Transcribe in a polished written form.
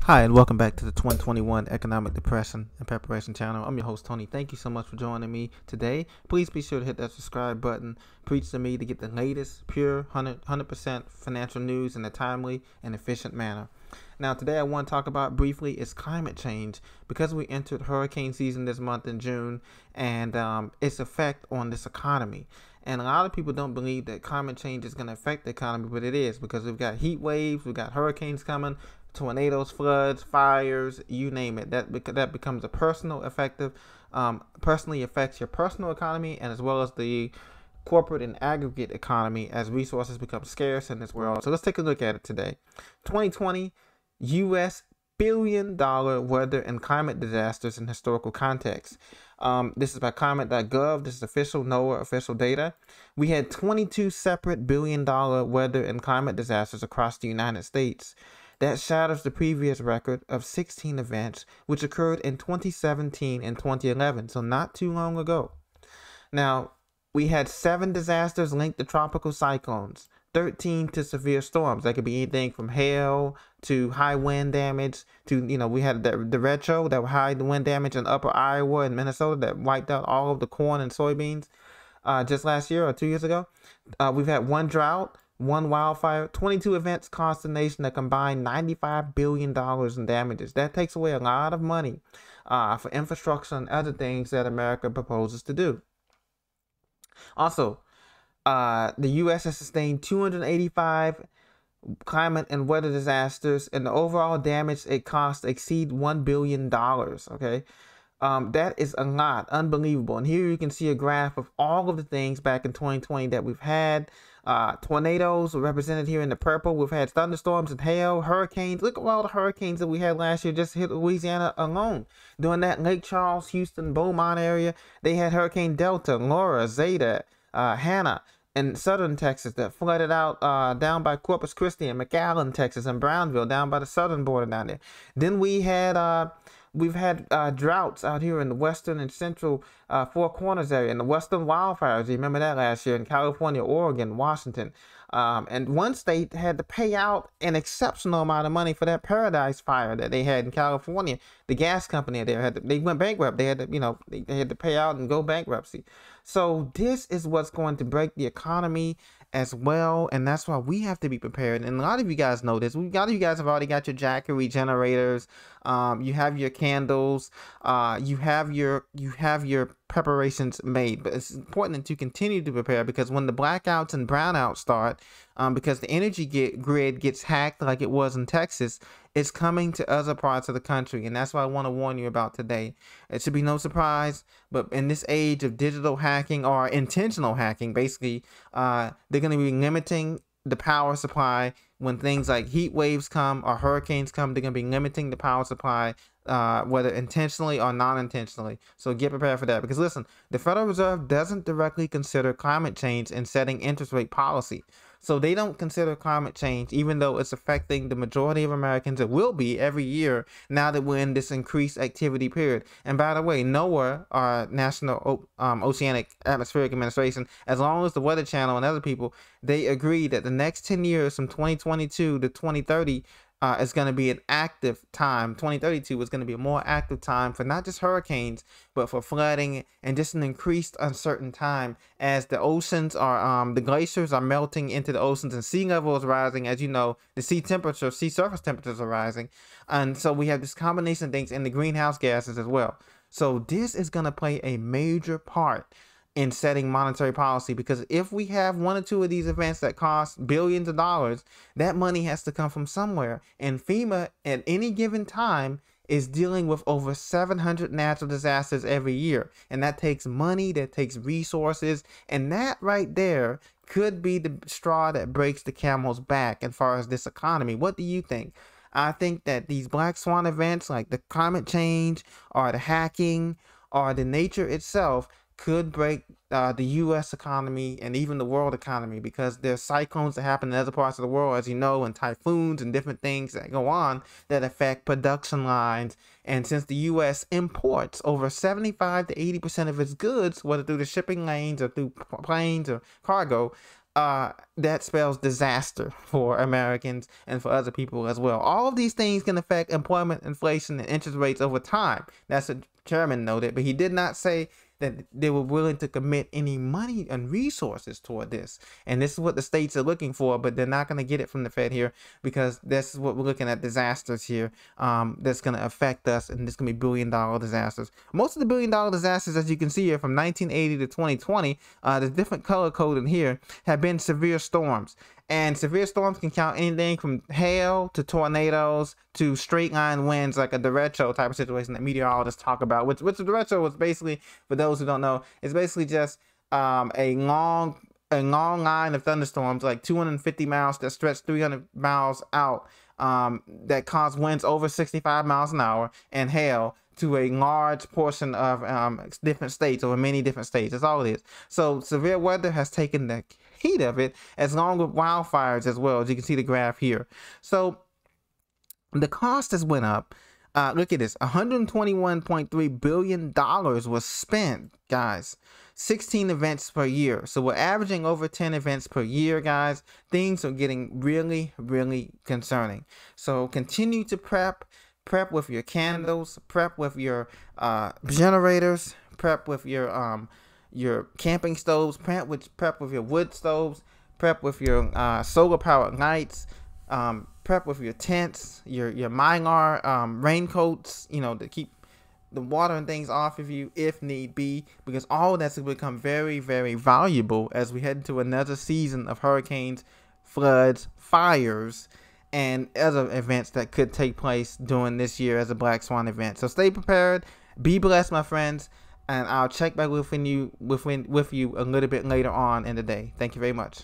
Hi, and welcome back to the 2021 Economic Depression and Preparation channel. I'm your host, Tony. Thank you so much for joining me today. Please be sure to hit that subscribe button. Preach to me to get the latest, pure, 100% financial news in a timely and efficient manner. Now, today I want to talk about briefly is climate change, because we entered hurricane season this month in June, and its effect on this economy. And a lot of people don't believe that climate change is going to affect the economy, but it is, because we've got heat waves, we've got hurricanes coming, tornadoes, floods, fires, you name it. That becomes a personally affects your personal economy, and as well as the corporate and aggregate economy as resources become scarce in this world. So let's take a look at it today. 2020 U.S. billion-dollar weather and climate disasters in historical context. This is by climate.gov. This is official NOAA official data. We had 22 separate billion-dollar weather and climate disasters across the United States. That shatters the previous record of 16 events, which occurred in 2017 and 2011, so not too long ago. Now, we had 7 disasters linked to tropical cyclones, 13 to severe storms. That could be anything from hail to high wind damage to, we had the retro that high wind damage in upper Iowa and Minnesota that wiped out all of the corn and soybeans just last year or 2 years ago. We've had 1 drought, 1 wildfire, 22 events cost the nation that combined $95 billion in damages. That takes away a lot of money for infrastructure and other things that America proposes to do. Also, the U.S. has sustained 285 climate and weather disasters, and the overall damage it cost exceed $1 billion, okay? That is a lot, unbelievable. And here you can see a graph of all of the things back in 2020 that we've had. Tornadoes are represented here in the purple. We've had thunderstorms and hail, hurricanes. Look at all the hurricanes that we had last year just hit Louisiana alone. During that Lake Charles, Houston, Beaumont area, they had Hurricane Delta, Laura, Zeta, Hannah in southern Texas that flooded out down by Corpus Christi and McAllen, Texas, and Brownville down by the southern border down there. Then we've had droughts out here in the western and central Four Corners area, and the western wildfires. You remember that last year in California, Oregon, Washington. And one state had to pay out an exceptional amount of money for that Paradise Fire that they had in California. The gas company there they went bankrupt. They had to, they had to pay out and go bankruptcy. So this is what's going to break the economy as well, and that's why we have to be prepared. And a lot of you guys know this. A lot of you guys have already got your Jackery generators. You have your candles. You have your preparations made. But it's important that you continue to prepare, because when the blackouts and brownouts start, because the energy grid gets hacked like it was in Texas, it's coming to other parts of the country, and that's what I want to warn you about today. It should be no surprise, but in this age of digital hacking or intentional hacking, basically, they're going to be limiting the power supply when things like heat waves come or hurricanes come. They're going to be limiting the power supply, whether intentionally or non-intentionally. So get prepared for that, because listen, the Federal Reserve doesn't directly consider climate change in setting interest rate policy. So they don't consider climate change, even though it's affecting the majority of Americans. It will be every year now that we're in this increased activity period. And by the way, NOAA, our National Oceanic Atmospheric Administration, as long as the Weather Channel and other people, they agree that the next 10 years from 2022 to 2030 is going to be an active time. 2032 is going to be a more active time for not just hurricanes, but for flooding, and just an increased uncertain time as the oceans are, the glaciers are melting into the oceans and sea level is rising. As you know, the sea surface temperatures are rising. And so we have this combination of things, and the greenhouse gases as well. So this is going to play a major part in setting monetary policy, because if we have 1 or 2 of these events that cost billions of dollars, that money has to come from somewhere. And FEMA at any given time is dealing with over 700 natural disasters every year, and that takes money, that takes resources, and that right there could be the straw that breaks the camel's back as far as this economy. What do you think? I think that these black swan events like the climate change or the hacking or the nature itself could break the U.S. economy and even the world economy, because there's cyclones that happen in other parts of the world, as you know, and typhoons and different things that go on that affect production lines. And since the U.S. imports over 75 to 80% of its goods, whether through the shipping lanes or through planes or cargo, that spells disaster for Americans and for other people as well. All of these things can affect employment, inflation, and interest rates over time. That's what Chairman noted, but he did not say that they were willing to commit any money and resources toward this. And this is what the states are looking for, but they're not going to get it from the Fed here, because this is what we're looking at, disasters here that's going to affect us, and this going to be billion-dollar disasters. Most of the billion-dollar disasters, as you can see here, from 1980 to 2020, the different color coded here, have been severe storms. And severe storms can count anything from hail to tornadoes to straight line winds, like a derecho type of situation that meteorologists talk about. Which the derecho was basically, for those who don't know, it's basically just a long line of thunderstorms, like 250 miles that stretch 300 miles out, that cause winds over 65 miles an hour, and hail to a large portion of different states, or many different states. That's all it is. So severe weather has taken the heat of it, as long with wildfires as well, as you can see the graph here. So the cost has went up. Look at this, $121.3 billion was spent, guys. 16 events per year. So we're averaging over 10 events per year, guys. Things are getting really, really concerning. So continue to prep with your candles, prep with your generators, prep with your camping stoves, prep with your wood stoves, prep with your solar powered lights, prep with your tents, your Mylar raincoats, you know, to keep the water and things off of you if need be, because all of that's going to become very, very valuable as we head into another season of hurricanes, floods, fires, and other events that could take place during this year as a Black Swan event. So stay prepared, be blessed, my friends, and I'll check back with you a little bit later on in the day. Thank you very much.